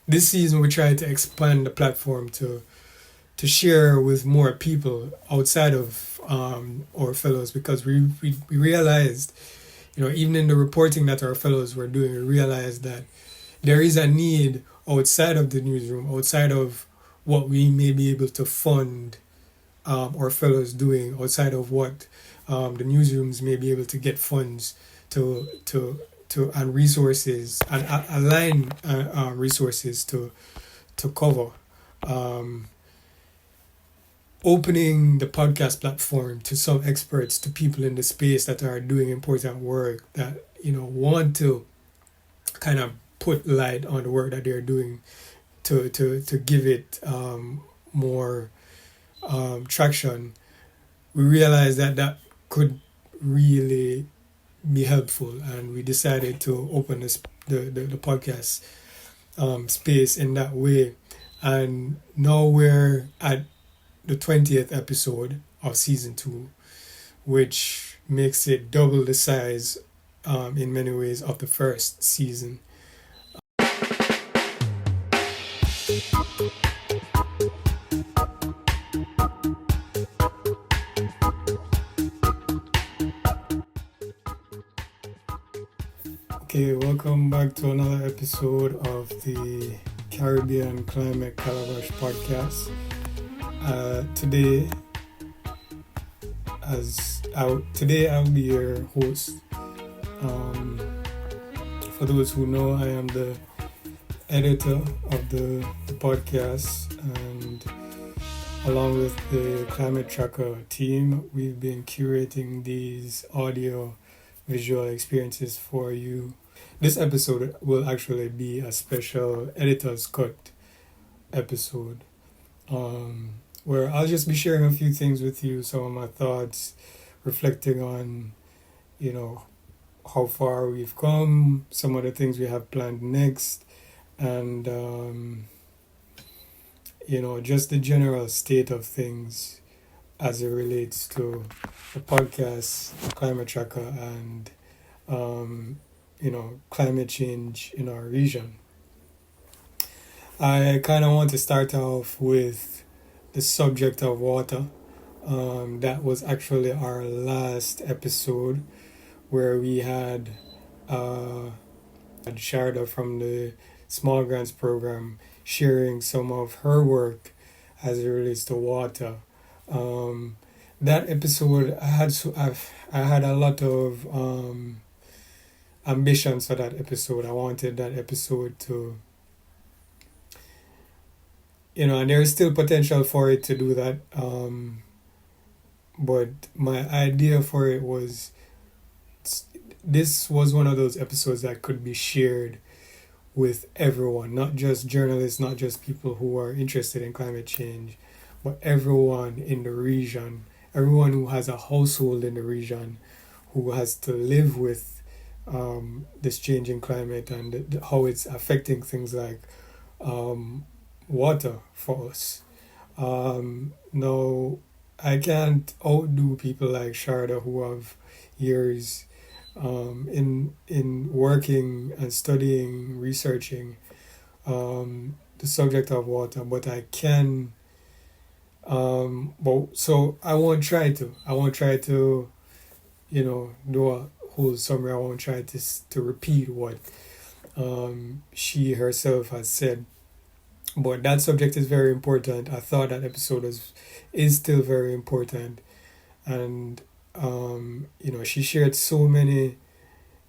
This season we try to expand the platform to share with more people outside of our fellows, because we realized, even in the reporting that our fellows were doing, we realized that there is a need outside of the newsroom, outside of what we may be able to fund our fellows doing, outside of what the newsrooms may be able to get funds to and resources and align resources to cover. Um, Opening the podcast platform to some experts, to people in the space that are doing important work, that want to kind of put light on the work that they're doing, to give it more traction. We realized that that could really be helpful, and we decided to open the podcast space in that way. And now we're at the 20th episode of season 2, which makes it double the size in many ways of the first season. Okay, welcome back to another episode of the Caribbean Climate Calabash podcast. Today I'll be your host. For those who know, I am the editor of the podcast, and along with the Climate Tracker team, we've been curating these audio visual experiences for you. This episode will actually be a special editor's cut episode, where I'll just be sharing a few things with you, some of my thoughts, reflecting on, how far we've come, some of the things we have planned next, and, just the general state of things as it relates to the podcast, Climate Tracker, and, climate change in our region. I kind of want to start off with the subject of water. That was actually our last episode, where we had Sharda from the Small Grants Program sharing some of her work as it relates to water. That episode, I had a lot of ambitions for that episode. I wanted that episode to, and there is still potential for it to do that. But my idea for it was, this was one of those episodes that could be shared with everyone, not just journalists, not just people who are interested in climate change, but everyone in the region, everyone who has a household in the region, who has to live with this changing climate and how it's affecting things like water for us. Now, I can't outdo people like Sharda, who have years in working and studying, researching the subject of water, but I can. So I won't try to, do a whole summary. I won't try to repeat what she herself has said. But that subject is very important. I thought that episode is still very important, and she shared so many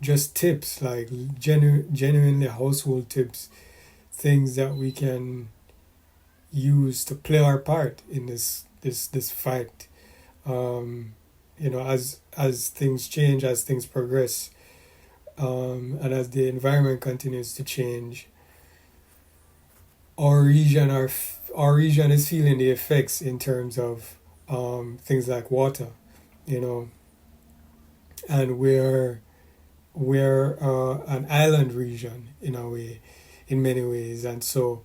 just tips, like genuinely household tips, things that we can use to play our part in this fight. As things change, as things progress, and as the environment continues to change, our region is feeling the effects in terms of things like water, and we're an island region in a way, in many ways, and so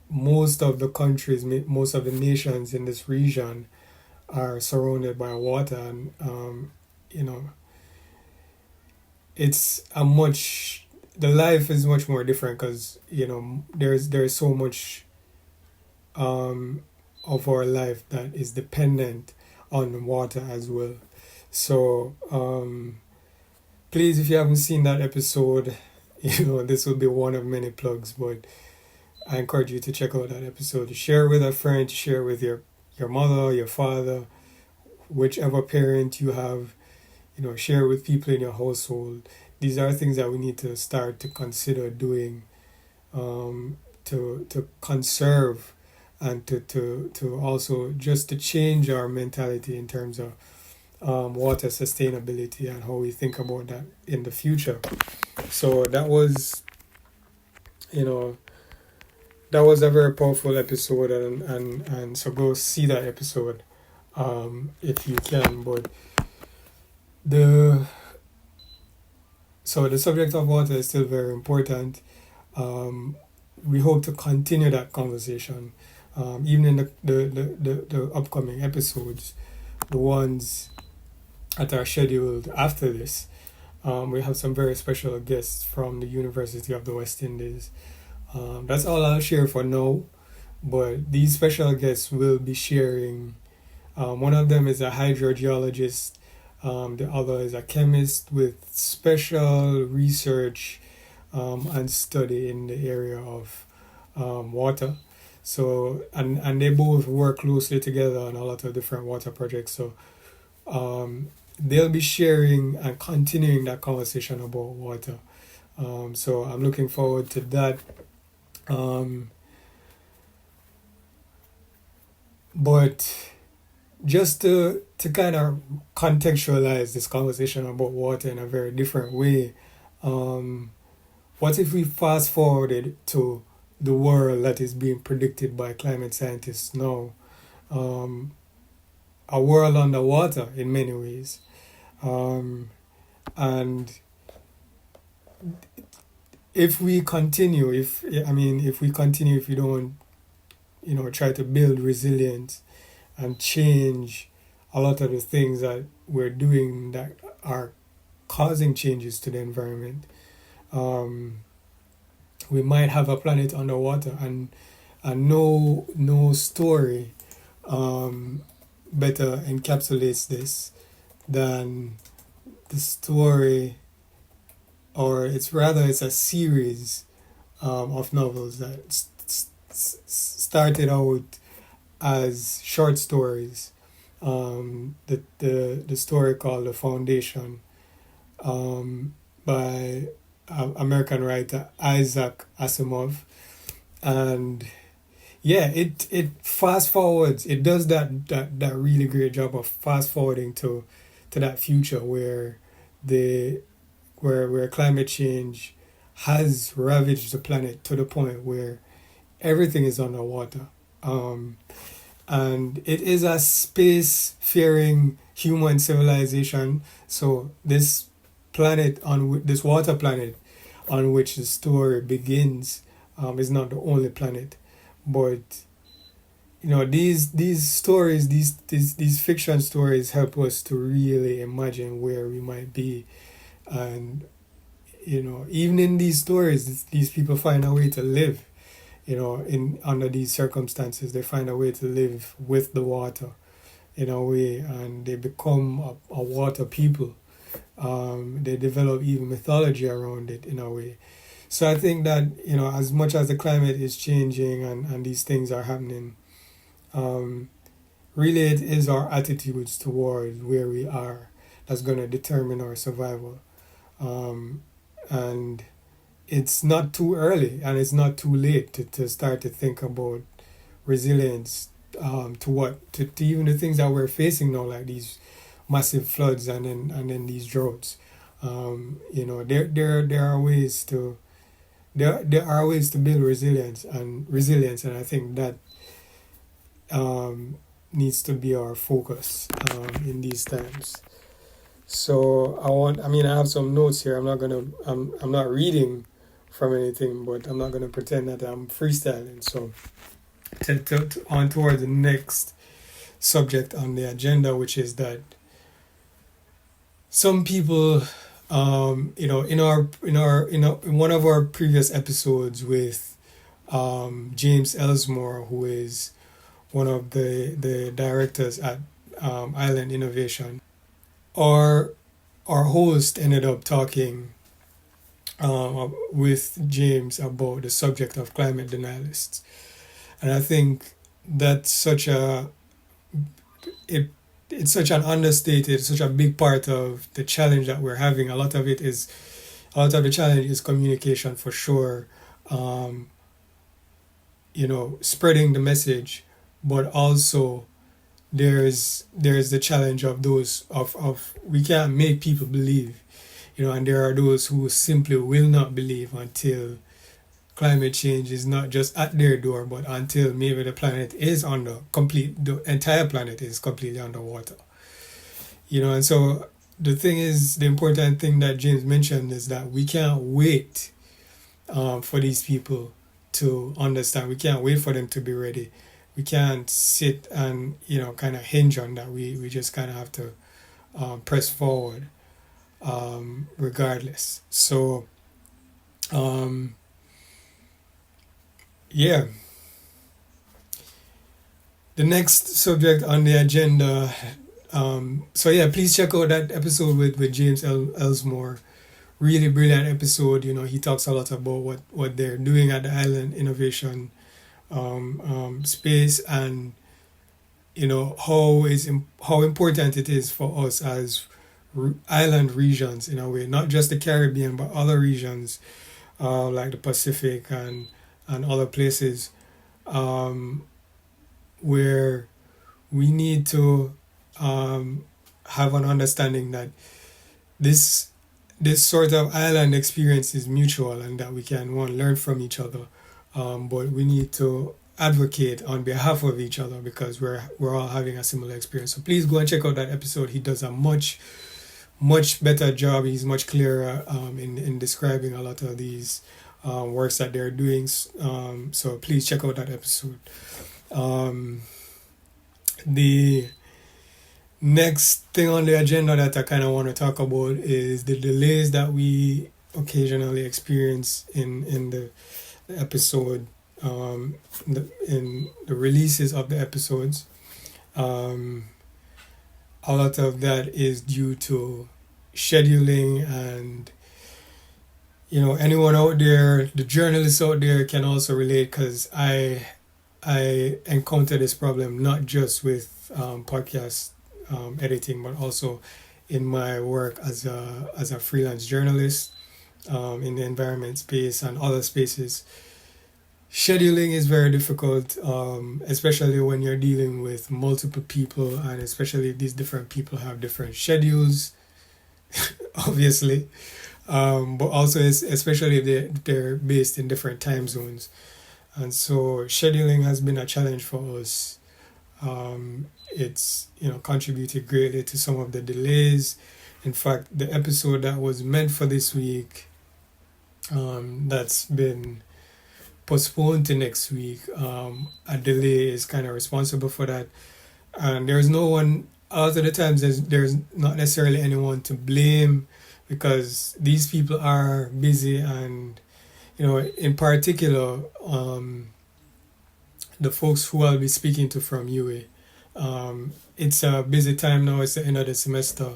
most of the countries, most of the nations in this region are surrounded by water, and it's a much the life is much more different because there's so much of our life that is dependent on water as well. So please, if you haven't seen that episode, this will be one of many plugs, but I encourage you to check out that episode. Share it with a friend, share it with your mother, your father, whichever parent you have, share it with people in your household. These are things that we need to start to consider doing, to conserve, and to also just to change our mentality in terms of water sustainability and how we think about that in the future. So that was a very powerful episode, and so go see that episode if you can. But the subject of water is still very important. We hope to continue that conversation, even in the upcoming episodes, the ones that are scheduled after this. We have some very special guests from the University of the West Indies. That's all I'll share for now, but these special guests will be sharing. One of them is a hydrogeologist, the other is a chemist with special research and study in the area of water. So, and they both work closely together on a lot of different water projects. So they'll be sharing and continuing that conversation about water. So I'm looking forward to that. But just to kind of contextualize this conversation about water in a very different way, what if we fast forwarded to the world that is being predicted by climate scientists now? A world underwater in many ways. And if we don't, try to build resilience and change a lot of the things that we're doing that are causing changes to the environment, we might have a planet underwater, and no story better encapsulates this than the story, or it's a series of novels that started out as short stories. The story called The Foundation by American writer Isaac Asimov, and it fast forwards. It does that really great job of fast forwarding to that future where where climate change has ravaged the planet to the point where everything is underwater. And it is a space-faring human civilization. So this water planet on which the story begins is not the only planet, but these stories, these fiction stories help us to really imagine where we might be, and even in these stories, these people find a way to live. In under these circumstances, they find a way to live with the water in a way, and they become a water people. They develop even mythology around it in a way. So I think that, as much as the climate is changing and these things are happening, really it is our attitudes towards where we are that's going to determine our survival. And it's not too early and it's not too late to start to think about resilience, to even the things that we're facing now, like these massive floods and then these droughts. There are ways to build resilience, and I think that needs to be our focus in these times. So I have some notes here. I'm not reading from anything, but I'm not gonna pretend that I'm freestyling. So on toward the next subject on the agenda, which is that some people In one of our previous episodes with James Elsmore, who is one of the directors at Island Innovation, our host ended up talking with James about the subject of climate denialists, and I think that's it, it's such an understated, such a big part of the challenge that we're having. A lot of the challenge is communication for sure. Um, Spreading the message, but also there's the challenge of those of we can't make people believe, and there are those who simply will not believe until climate change is not just at their door, but until maybe the entire planet is completely underwater. And so the important thing that James mentioned is that we can't wait for these people to understand. We can't wait for them to be ready. We can't sit and kind of hinge on that. We just kind of have to press forward regardless. So yeah, the next subject on the agenda. So yeah, please check out that episode with James Elsmore. Really brilliant episode. He talks a lot about what they're doing at the Island Innovation space, and how important it is for us as island regions, in a way, not just the Caribbean but other regions like the Pacific and other places, where we need to have an understanding that this this sort of island experience is mutual, and that we can learn from each other, but we need to advocate on behalf of each other because we're all having a similar experience. So please go and check out that episode. He does a much better job. He's much clearer in describing a lot of these works that they're doing. So please check out that episode. The next thing on the agenda that I kind of want to talk about is the delays that we occasionally experience in the episode, in the releases of the episodes. A lot of that is due to scheduling, and anyone out there, the journalists out there, can also relate, because I encounter this problem not just with podcast editing, but also in my work as a freelance journalist in the environment space and other spaces. Scheduling is very difficult, especially when you're dealing with multiple people, and especially if these different people have different schedules, obviously, but also especially if they're based in different time zones. And so scheduling has been a challenge for us. It's contributed greatly to some of the delays. In fact, the episode that was meant for this week, that's been postponed to next week. A delay is kind of responsible for that, and there's no one. A lot of the times, there's not necessarily anyone to blame, because these people are busy, and in particular, the folks who I'll be speaking to from UA. It's a busy time now. It's the end of the semester.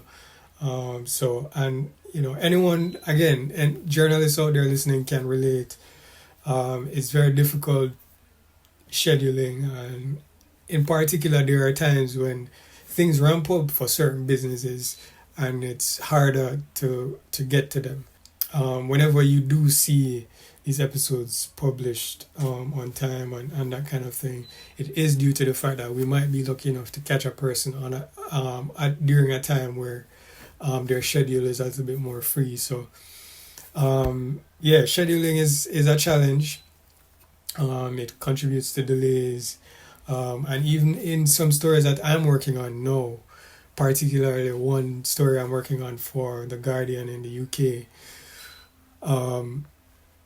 Anyone, again, and journalists out there listening can relate. It's very difficult scheduling, and in particular, there are times when things ramp up for certain businesses, and it's harder to get to them. Whenever you do see these episodes published on time and that kind of thing, it is due to the fact that we might be lucky enough to catch a person during a time where their schedule is a little bit more free. So scheduling is a challenge. It contributes to delays, and even in some stories that I'm working on now, particularly one story I'm working on for The Guardian in the UK,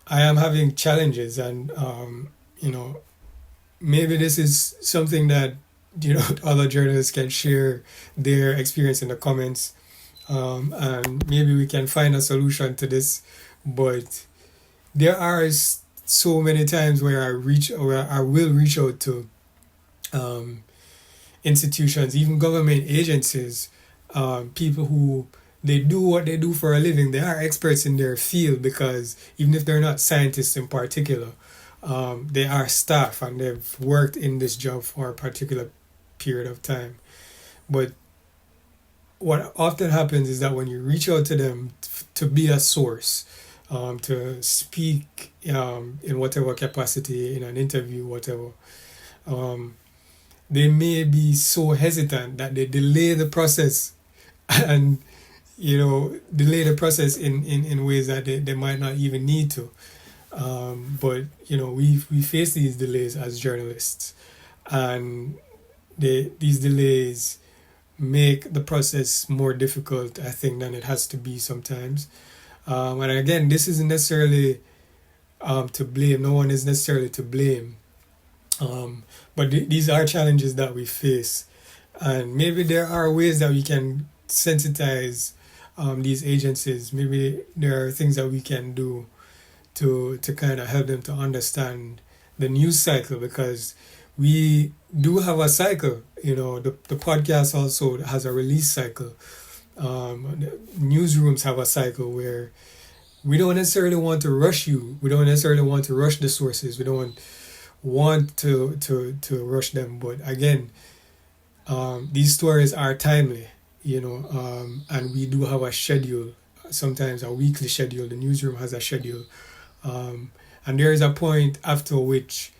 I am having challenges, and maybe this is something that other journalists can share their experience in the comments. and maybe we can find a solution to this. But there are so many times where I will reach out to um, institutions, even government agencies, people who they do what they do for a living. They are experts in their field because even if they're not scientists in particular, they are staff and they've worked in this job for a particular period of time. But what often happens is that when you reach out to them to be a source, to speak in whatever capacity, in an interview, whatever, um, they may be so hesitant that they delay the process and delay the process in ways that they might not even need to. But we face these delays as journalists, and these delays make the process more difficult, I think, than it has to be sometimes. And again, this isn't necessarily to blame. No one is necessarily to blame. But these are challenges that we face, and maybe there are ways that we can sensitize these agencies. Maybe there are things that we can do to kind of help them to understand the news cycle, because we do have a cycle. The podcast also has a release cycle. Newsrooms have a cycle where we don't necessarily want to rush you. We don't necessarily want to rush the sources. We don't want to rush them. But again, these stories are timely, and we do have a schedule, sometimes a weekly schedule. The newsroom has a schedule. And there is a point after which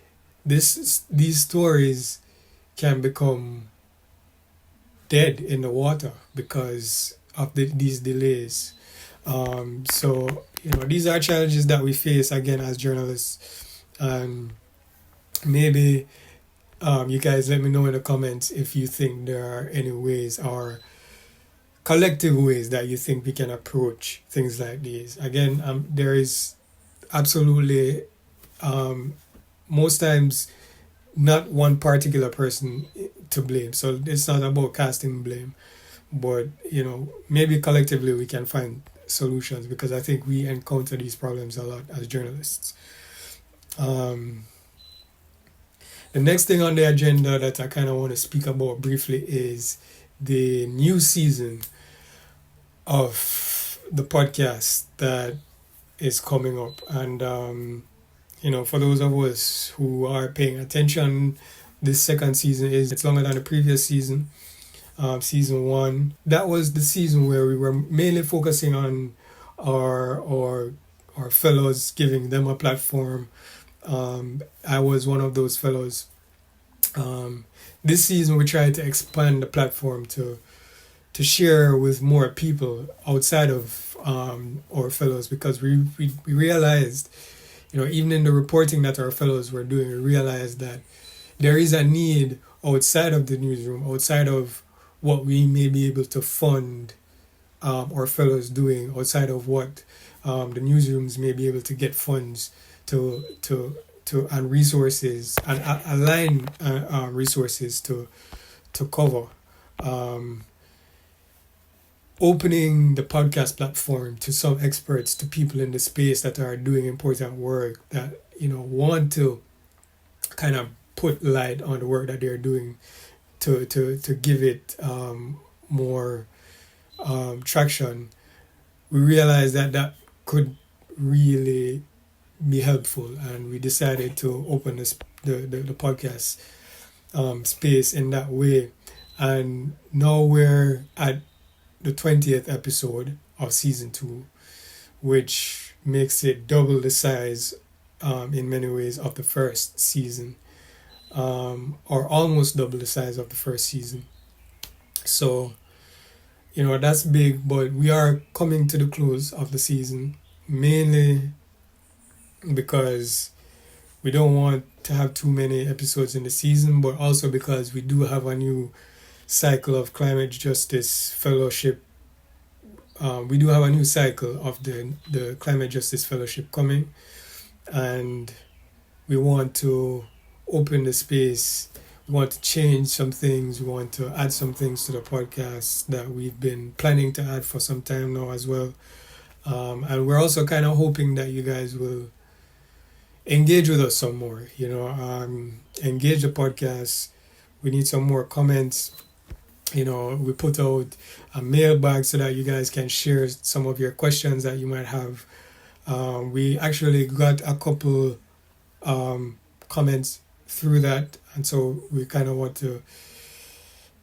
these stories can become dead in the water because of these delays. So these are challenges that we face again as journalists, and maybe you guys let me know in the comments if you think there are any ways or collective ways that you think we can approach things like these. Again, there is absolutely most times not one particular person to blame, so it's not about casting blame, but maybe collectively we can find solutions, because I think we encounter these problems a lot as journalists. The next thing on the agenda that I kind of want to speak about briefly is the new season of the podcast that is coming up. And, for those of us who are paying attention, this second season it's longer than the previous season. Season 1, that was the season where we were mainly focusing on our fellows, giving them a platform. I was one of those fellows. This season we tried to expand the platform to share with more people outside of our fellows, because we realized, even in the reporting that our fellows were doing, we realized that there is a need outside of the newsroom, outside of what we may be able to fund our fellows doing, outside of what the newsrooms may be able to get funds to and resources and align resources to cover. Opening the podcast platform to some experts, to people in the space that are doing important work, that want to kind of put light on the work that they're doing, to give it more traction. We realized that could really be helpful, and we decided to open the podcast space in that way. And now we're at the 20th episode of season 2, which makes it double the size in many ways of the first season, or almost double the size of the first season. So that's big, but we are coming to the close of the season, mainly because we don't want to have too many episodes in the season, but also because we do have a new cycle of climate justice fellowship. We do have a new cycle of the climate justice fellowship coming, and we want to open the space we want to change some things. We want to add some things to the podcast that we've been planning to add for some time now as well. And we're also kind of hoping that you guys will engage with us some more. Engage the podcast. We need some more comments. We put out a mailbag so that you guys can share some of your questions that you might have. We actually got a couple comments through that, and so we kind of want to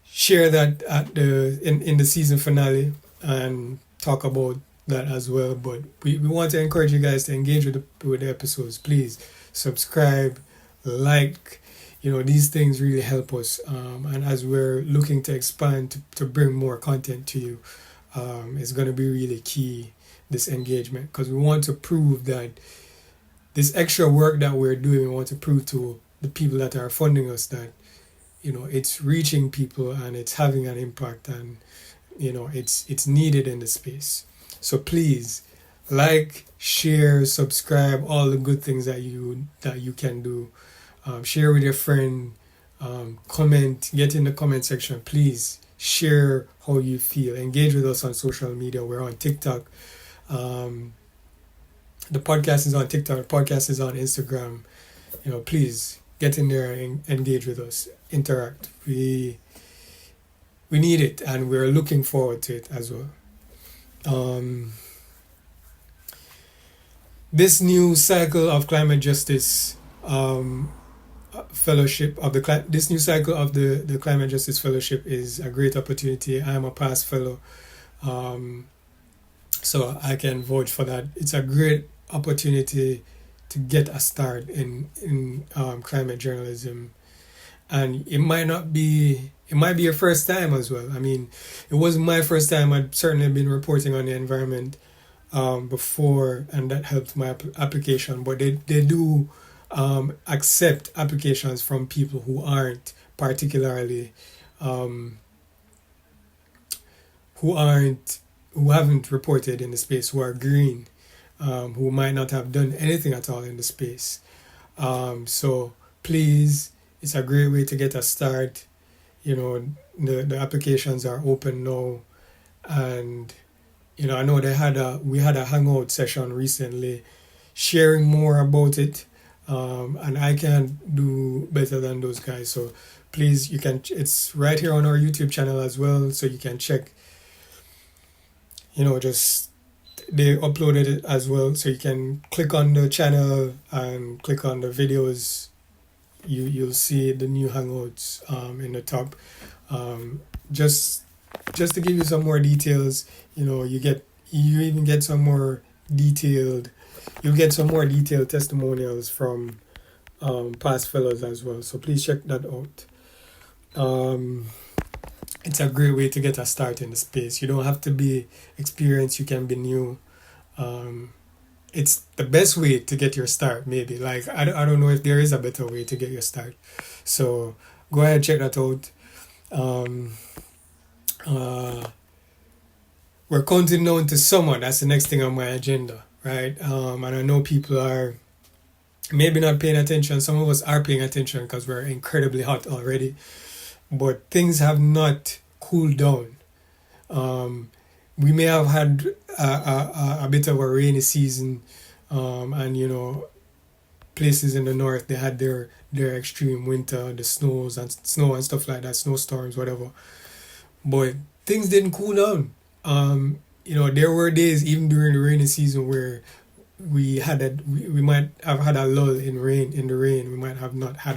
share that in the season finale and talk about that as well. But we want to encourage you guys to engage with the episodes. Please subscribe, like. These things really help us, and as we're looking to expand to bring more content to you, it's going to be really key, this engagement, because we want to prove that this extra work that we're doing, we want to prove to the people that are funding us that it's reaching people and it's having an impact, and it's needed in the space. So please like, share, subscribe, all the good things that you can do. Share with your friend, comment, get in the comment section. Please share how you feel. Engage with us on social media. We're on TikTok. The podcast is on TikTok. The podcast is on Instagram. Please get in there and engage with us. Interact. We need it, and we're looking forward to it as well. This new cycle of climate justice fellowship of this new cycle of the Climate Justice Fellowship is a great opportunity. I am a past fellow, so I can vote for that. It's a great opportunity to get a start in climate journalism, and it might be your first time as well. I mean, it wasn't my first time. I'd certainly been reporting on the environment before, and that helped my application. But they do accept applications from people who aren't particularly who haven't reported in the space, who are green, who might not have done anything at all in the space. So please, it's a great way to get a start. The applications are open now, and I know we had a hangout session recently sharing more about it. And I can't do better than those guys. So please, it's right here on our YouTube channel as well, so you can check. Just they uploaded it as well, so you can click on the channel and click on the videos. You'll see the new hangouts in the top. Just to give you some more details, you even get some more detailed. You'll get some more detailed testimonials from past fellows as well. So please check that out. It's a great way to get a start in the space. You don't have to be experienced. You can be new. It's the best way to get your start, maybe. Like, I don't know if there is a better way to get your start. So go ahead, check that out. We're counting down to summer. That's the next thing on my agenda. Right, and I know people are maybe not paying attention. Some of us are paying attention because we're incredibly hot already, but things have not cooled down. We may have had a bit of a rainy season, and places in the north, they had their extreme winter, the snow and stuff like that, snowstorms, whatever. But things didn't cool down. There were days even during the rainy season where we might have had a lull in the rain. We might have not had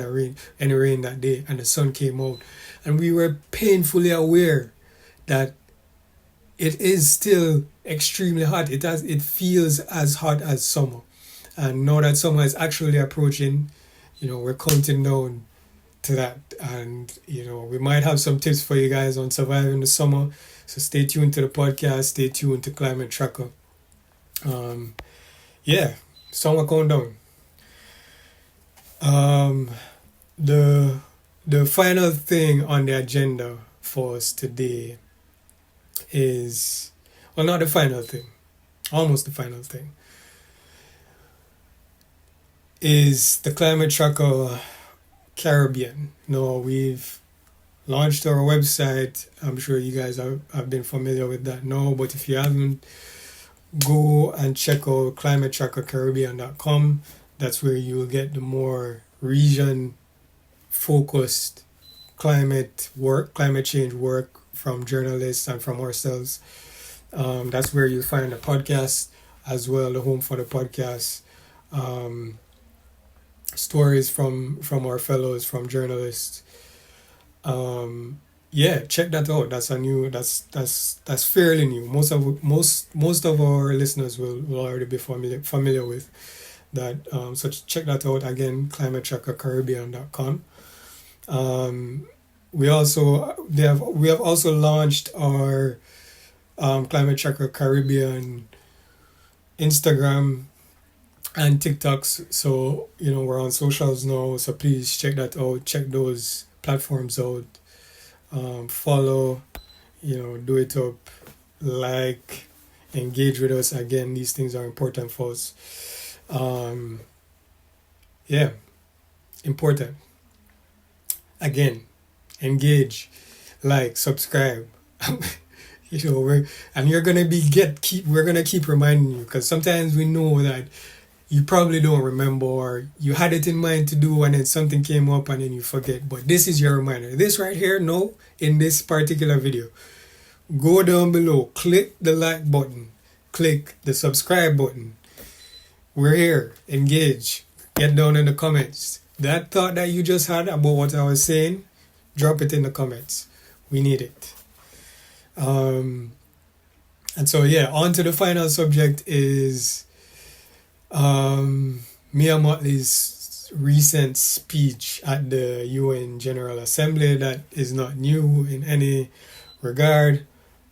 any rain that day, and the sun came out, and we were painfully aware that it is still extremely hot. It feels as hot as summer, and now that summer is actually approaching, we're counting down to that, and we might have some tips for you guys on surviving the summer. So stay tuned to the podcast. Stay tuned to Climate Tracker. Summer countdown. The final thing on the agenda for us today is, well, not the final thing, almost the final thing, is the Climate Tracker Caribbean. Now we've launched our website. I'm sure you guys have been familiar with that now, but if you haven't, go and check out climatetrackercaribbean.com. That's where you will get the more region focused climate change work from journalists and from ourselves. That's where you'll find the podcast as well, the home for the podcast. Stories from our fellows, from journalists. Check that out. That's fairly new. Most of our listeners will already be familiar with that. So check that out again, climatetrackercaribbean.com. We have also launched our Climate Tracker Caribbean Instagram and TikToks. So we're on socials now. So please check that out. Check those platforms out. Follow. Do it up. Like. Engage with us. Again, these things are important for us. Important. Again, engage, like, subscribe. We're gonna keep reminding you, because sometimes we know that you probably don't remember, or you had it in mind to do and then something came up and then you forget. But this is your reminder. This right here, in this particular video, go down below, click the like button, click the subscribe button. We're here. Engage. Get down in the comments. That thought that you just had about what I was saying, drop it in the comments. We need it. And so, on to the final subject is Mia Motley's recent speech at the UN General Assembly. That is not new in any regard,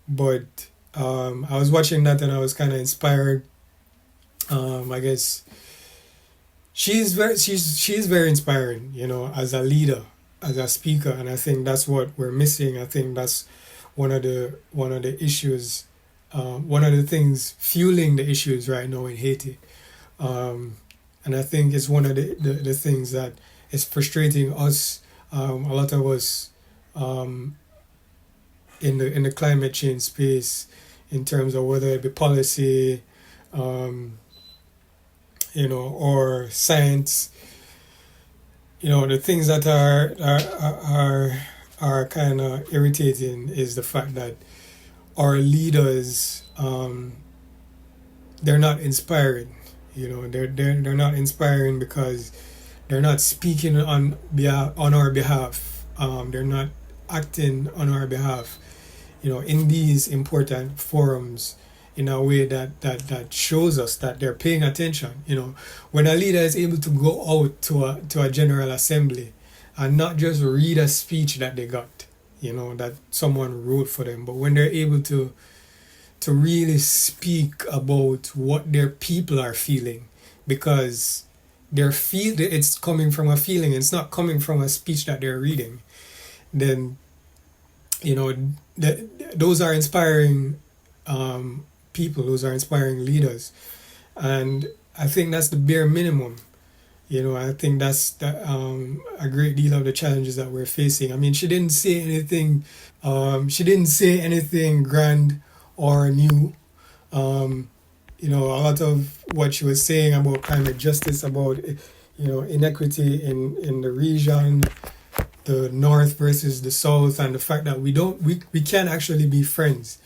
but I was watching that and I was kind of inspired. I guess she's very inspiring, as a leader, as a speaker, and I think that's what we're missing. I think that's one of the issues, one of the things fueling the issues right now in Haiti, and I think it's one of the things that is frustrating us, a lot of us, in the climate change space, in terms of whether it be policy, or science. The things that are kind of irritating is the fact that our leaders, they're not inspiring. They're not inspiring because they're not speaking on our behalf. They're not acting on our behalf. In these important forums, in a way that shows us that they're paying attention. When a leader is able to go out to a General Assembly and not just read a speech that they got, that someone wrote for them, but when they're able to really speak about what their people are feeling, because it's coming from a feeling, it's not coming from a speech that they're reading, then those are inspiring people, those are inspiring leaders. And I think that's the bare minimum. I think that's a great deal of the challenges that we're facing. I mean, she didn't say anything grand or new. A lot of what she was saying about climate justice, about inequity in the region, the North versus the South, and the fact that we can't actually be friends.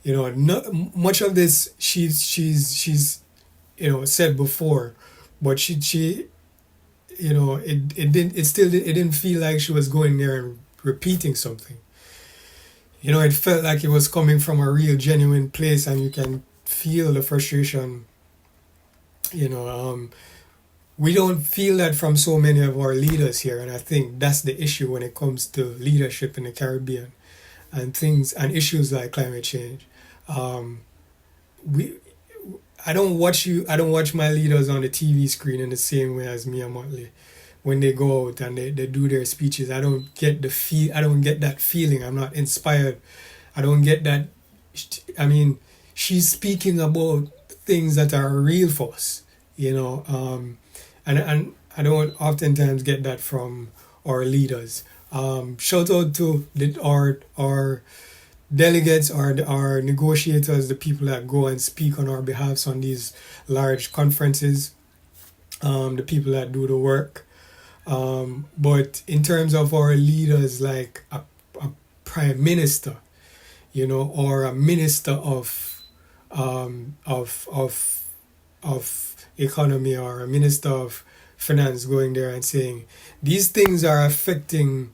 Not much of this she's said before, but she it didn't feel like she was going there and repeating something. It felt like it was coming from a real genuine place, and you can feel the frustration. We don't feel that from so many of our leaders here, and I think that's the issue when it comes to leadership in the Caribbean and things and issues like climate change. I don't watch my leaders on the TV screen in the same way as Mia Motley. When they go out and they do their speeches, I don't get that feeling. I'm not inspired. I don't get that. I mean, she's speaking about things that are real for us, and I don't oftentimes get that from our leaders. Shout out to our delegates, our negotiators, the people that go and speak on our behalfs on these large conferences, the people that do the work. But in terms of our leaders, like a prime minister, or a minister of economy, or a minister of finance going there and saying these things are affecting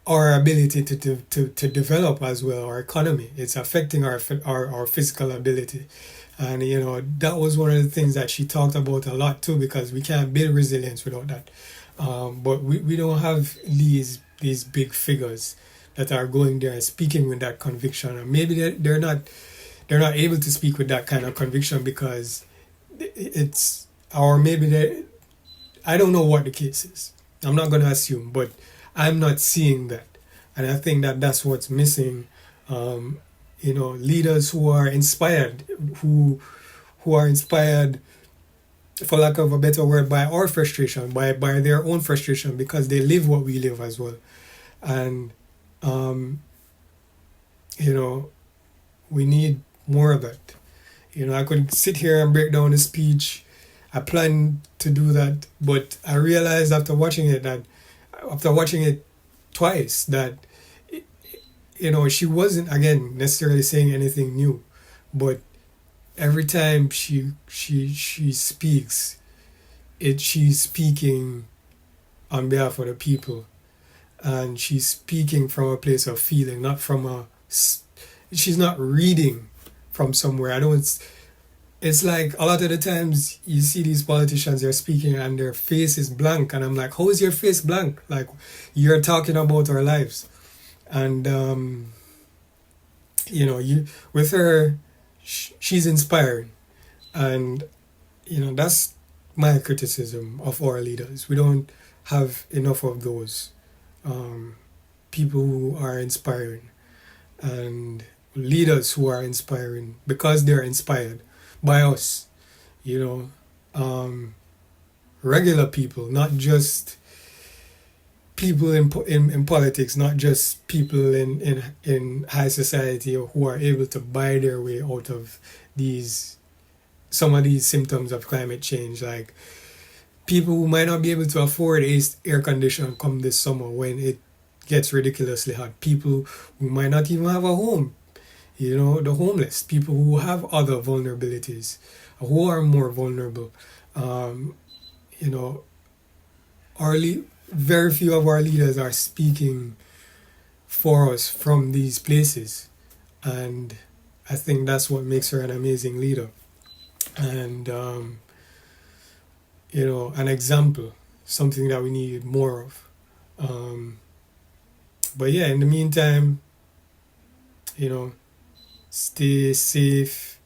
our ability to develop as well, our economy. It's affecting our physical ability. And that was one of the things that she talked about a lot too, because we can't build resilience without that. But we don't have these big figures that are going there and speaking with that conviction. And maybe they're not able to speak with that kind of conviction because it's, or maybe I don't know what the case is. I'm not going to assume, but I'm not seeing that. And I think that that's what's missing. Leaders who are inspired, who are inspired, for lack of a better word, by our frustration, by their own frustration, because they live what we live as well. And, we need more of that. I could sit here and break down the speech. I planned to do that, but I realized after watching it twice that, she wasn't, again, necessarily saying anything new, but every time she speaks, she's speaking on behalf of the people, and she's speaking from a place of feeling, not from she's not reading from somewhere. It's like a lot of the times you see these politicians, they're speaking and their face is blank, and I'm like, how is your face blank? Like, you're talking about our lives. And with her, she's inspiring, and that's my criticism of our leaders. We don't have enough of those people who are inspiring, and leaders who are inspiring because they're inspired by us, regular people, not just people in politics, not just people in high society who are able to buy their way out of some of these symptoms of climate change, like people who might not be able to afford air conditioning come this summer when it gets ridiculously hot, people who might not even have a home, the homeless, people who have other vulnerabilities, who are more vulnerable. Very few of our leaders are speaking for us from these places, and I think that's what makes her an amazing leader, and an example, something that we need more of. But yeah, in the meantime, stay safe.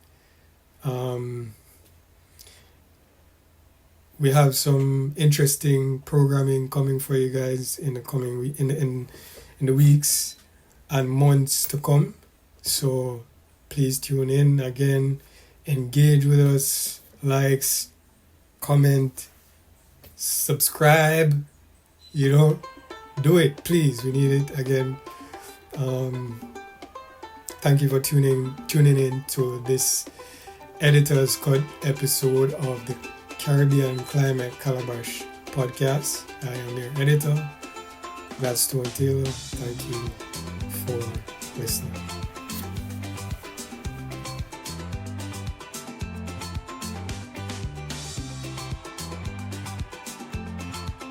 We have some interesting programming coming for you guys in the coming week, in the weeks and months to come. So please tune in again, engage with us, likes, comment, subscribe. Do it, please. We need it again. Thank you for tuning in to this editor's cut episode of the Caribbean Climate Calabash podcast. I am your editor, Gladstone Taylor. Thank you for listening.